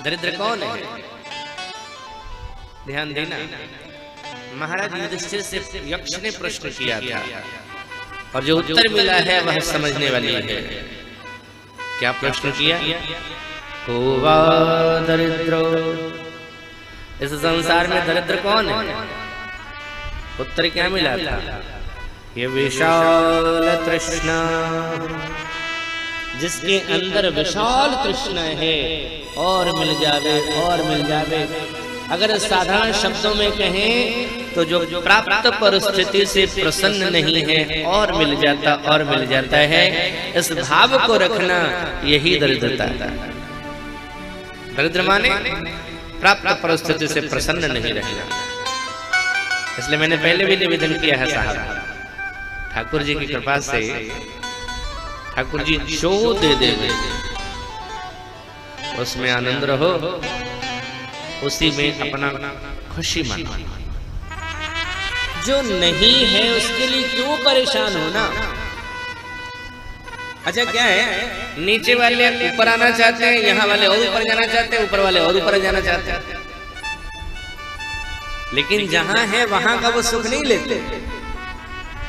दरिद्र कौन है? ध्यान देना, महाराज युधिष्ठिर से यक्ष ने प्रश्न किया था और जो उत्तर मिला है वह समझने वाली है। क्या प्रश्न किया? को वा दरिद्रो, इस संसार में दरिद्र कौन है? उत्तर क्या मिला था? ये विशाल तृष्णा, जिसके अंदर विशाल तृष्णा है, और मिल जावे और मिल जावे। अगर साधारण शब्दों में कहें तो जो प्राप्त परिस्थिति से प्रसन्न नहीं है, और मिल जाता और मिल जाता है, इस भाव को रखना यही दरिद्रता है। दरिद्र माने प्राप्त परिस्थिति से प्रसन्न नहीं रहना। इसलिए मैंने पहले भी निवेदन किया है साहब, ठाकुर जी की कृपा से ठाकुर जी जो दे देंगे उसमें आनंद रहो, उसी में अपना खुशी मानो। जो नहीं है उसके लिए क्यों परेशान होना? अच्छा क्या है, नीचे वाले ऊपर आना चाहते हैं, यहाँ वाले और ऊपर जाना चाहते हैं, ऊपर वाले और ऊपर जाना चाहते हैं, लेकिन जहां है वहां का वो सुख नहीं लेते।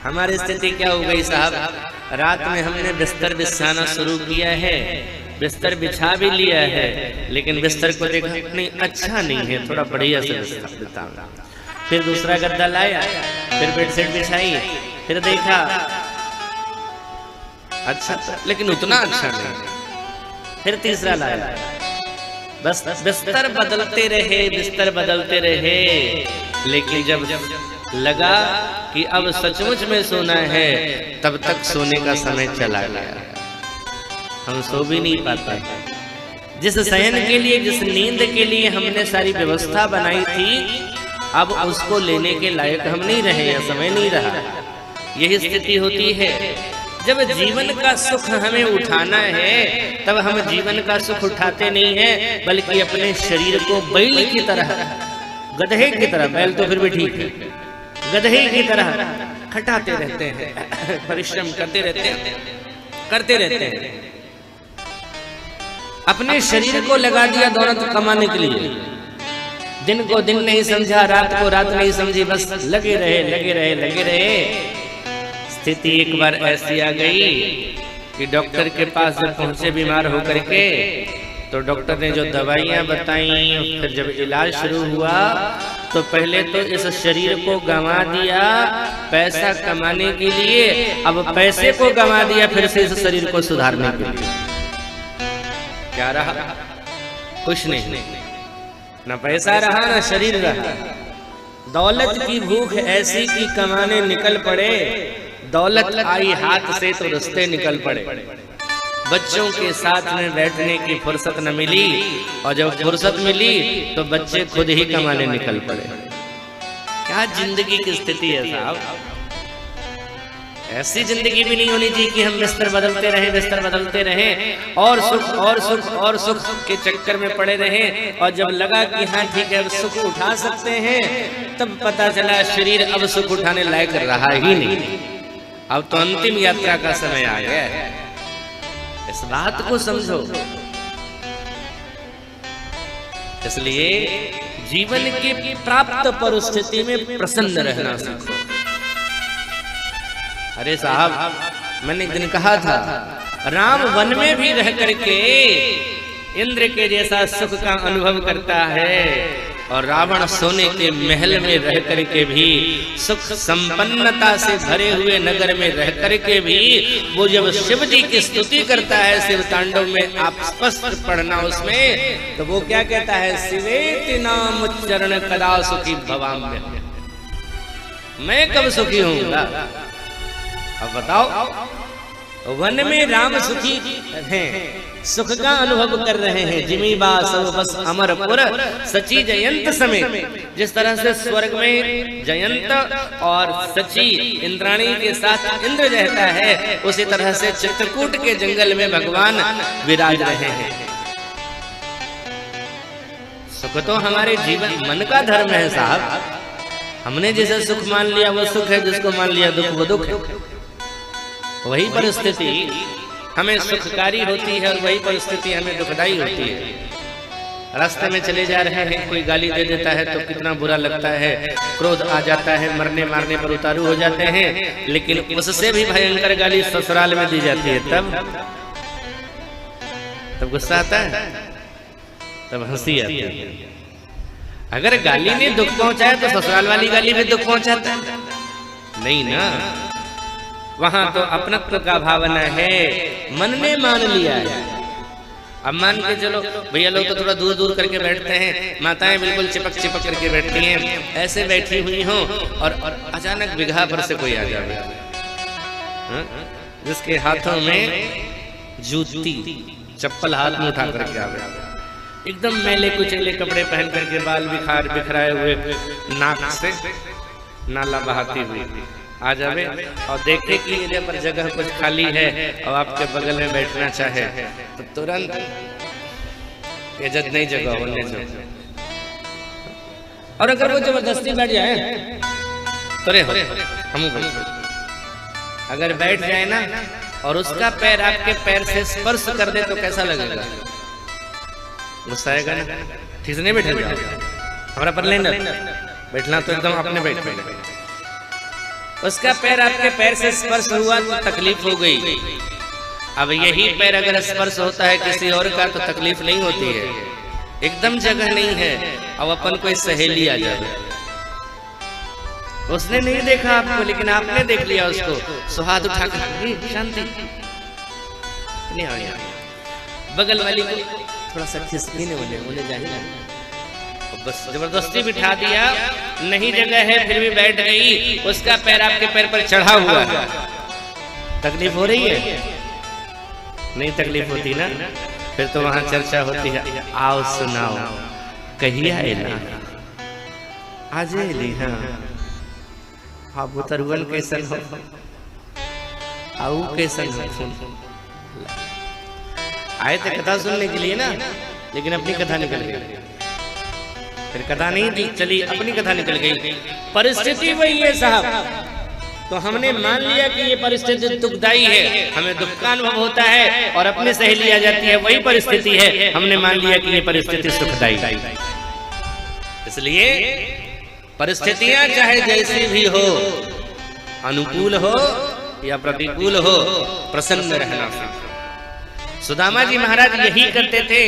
हमारी स्थिति क्या हो गई साहब, रात में हमने बिस्तर बिछाना शुरू किया है, बिस्तर बिछा भी लिया है, लेकिन बिस्तर को देखा नहीं अच्छा नहीं है, थोड़ा बढ़िया से बिस्तर बिछाऊंगा। फिर दूसरा गद्दा लाया, फिर बेडशीट बिछाई, फिर देखा अच्छा लेकिन उतना अच्छा नहीं, फिर तीसरा लाया। बस बिस्तर बदलते रहे, बिस्तर बदलते रहे, लेकिन जब लगा कि अब सचमुच में सोना है, तब तक सोने का समय चला गया। हम सो भी नहीं पाते। जिस शयन के लिए, जिस नींद के लिए हमने सारी व्यवस्था बनाई थी, अब उसको लेने के लायक हम नहीं रहे, या समय नहीं रहा। यही स्थिति होती है। जब जीवन का सुख हमें उठाना है, तब हम जीवन का सुख उठाते नहीं हैं, बल्कि अपने शरीर को बैल की तरह, गधे की तरह, बैल तो फिर भी ठीक है, गधे की तरह खटाते रहते हैं, परिश्रम करते रहते हैं। अपने शरीर को लगा दिया दौलत कमाने के लिए, दिन को दिन नहीं समझा, रात को रात नहीं समझी, बस लगे रहे। स्थिति एक बार ऐसी आ गई कि डॉक्टर के पास जब पहुंचे बीमार होकर के, तो डॉक्टर ने जो दवाइयां बताई, फिर जब इलाज शुरू हुआ, तो पहले तो इस शरीर को गंवा दिया पैसा कमाने के लिए, अब पैसे को गंवा दिया फिर से इस शरीर को सुधारने के लिए। क्या रहा? कुछ नहीं, ना पैसा रहा ना शरीर रहा। दौलत की भूख ऐसी कि कमाने निकल पड़े, दौलत आई हाथ से तो रास्ते निकल पड़े। बच्चों के साथ में बैठने की फुर्सत न मिली, और जब फुर्सत मिली तो बच्चे खुद ही कमाने निकल पड़े। क्या जिंदगी की स्थिति है साहब। ऐसी जिंदगी भी नहीं होनी चाहिए कि हम बिस्तर बदलते रहे और सुख के चक्कर में पड़े रहे, और जब लगा कि हाँ ठीक है अब सुख उठा सकते हैं, तब पता चला शरीर अब सुख उठाने लायक रहा ही नहीं। अब तो अंतिम यात्रा का समय आ गया है। इस बात को समझो। इसलिए जीवन के प्राप्त परिस्थिति में प्रसन्न रहना सीखो। अरे साहब, मैंने एक दिन कहा था, राम वन में भी रह करके इंद्र के जैसा सुख का अनुभव करता है, और रावण सोने के महल में रह करके भी, सुख संपन्नता से भरे हुए नगर में रह करके भी, वो जब शिव जी की स्तुति करता है शिव तांडव में, आप स्पष्ट पढ़ना उसमें, तो वो क्या कहता है, शिवेति नाम उच्चरण कदा सुखी भवाम्य। मैं कब सुखी होऊंगा? अब बताओ। वन में राम सुखी हैं, सुख का अनुभव कर रहे हैं। जिमी बासव बस अमरपुर सची जयंत समेत। जिस तरह से स्वर्ग में जयंत और सची इंद्राणी के साथ इंद्र रहता है, उसी तरह से चित्रकूट के जंगल में भगवान विराज रहे हैं। सुख तो हमारे जीवन मन का धर्म है साहब। हमने जिसे सुख मान लिया वो सुख है, जिसको मान लिया दुख वो दुख है। वही परिस्थिति हमें सुखकारी होती है और वही परिस्थिति हमें दुखदाई होती है। रास्ते में चले जा रहे हैं, कोई गाली दे देता है तो कितना बुरा लगता है, क्रोध आ जाता है, मरने मारने पर उतारू हो जाते हैं। लेकिन उससे भी भयंकर गाली ससुराल में दी जाती है, तब गुस्सा आता है, तब हंसी आती है। अगर गाली ने दुख पहुंचाया तो ससुराल वाली गाली भी दुख पहुंचाता है नहीं ना। वहां तो अपनत्व का भावना है, मन ने मान लिया है। अब मान के चलो भैया लोग तो थोड़ा दूर दूर करके बैठते हैं, माताएं बिल्कुल चिपक चिपक करके बैठती हैं, ऐसे बैठी हुई हो और अचानक बिगहा पर से कोई आ जाए, जिसके हाथों में जूती चप्पल हाथ में उठा करके आवे, एकदम मैले कुचले कपड़े पहन करके, बाल बिखराए हुए, नाक से नाला बहाती हुई आ जावे और देखे कि इधर पर जगह कुछ खाली है और आपके बगल में बैठना चाहे तो तुरंत इज्जत नहीं जगह होने दो। और अगर वो जबरदस्ती बैठ जाए तो रे हम अगर बैठ जाए ना और उसका पैर आपके पैर से स्पर्श कर दे तो कैसा लगेगा? गुस्सा आएगा ना। ठीक से नहीं बैठेगा, हमारा पर लेना बैठना तो एकदम आपने बैठ, उसका पैर आपके पैर से स्पर्श हुआ तो तकलीफ हो गई। अब यही पैर अगर स्पर्श होता है किसी और का तो तकलीफ नहीं होती है, एकदम जगह नहीं है। अब अपन कोई सहेली आ जाए, उसने नहीं देखा आपको लेकिन आपने देख लिया उसको, सुहाग उठाकर शांति नहीं आ गया, बगल वाली को थोड़ा सा खिसकीने बोले जाहिर बस जबरदस्ती बिठा दिया, नहीं जगह है फिर भी बैठ गई, उसका पैर आपके पैर पर चढ़ा हुआ है, तकलीफ हो रही है? नहीं तकलीफ होती ना। फिर तो वहां चर्चा होती है, आओ सुनाओ कहिया एला आज एली, हाँ हाँ बुतरुवन कैसन हो, आऊ कैसन हो। आए थे कथा सुनने के लिए ना, लेकिन अपनी कथा निकल गई, फिर कथा नहीं चली, अपनी कथा निकल गई। परिस्थिति वही है साहब, तो हमने मान लिया कि ये परिस्थिति दुखदाई है, हमें दुख का अनुभव होता है और अपनी सहेली आ जाती है, वही परिस्थिति है, हमने मान लिया कि ये परिस्थिति सुखदाई। इसलिए परिस्थितियां चाहे जैसी भी हो, अनुकूल हो या प्रतिकूल हो, प्रसन्न रहना। सुदामा जी महाराज यही करते थे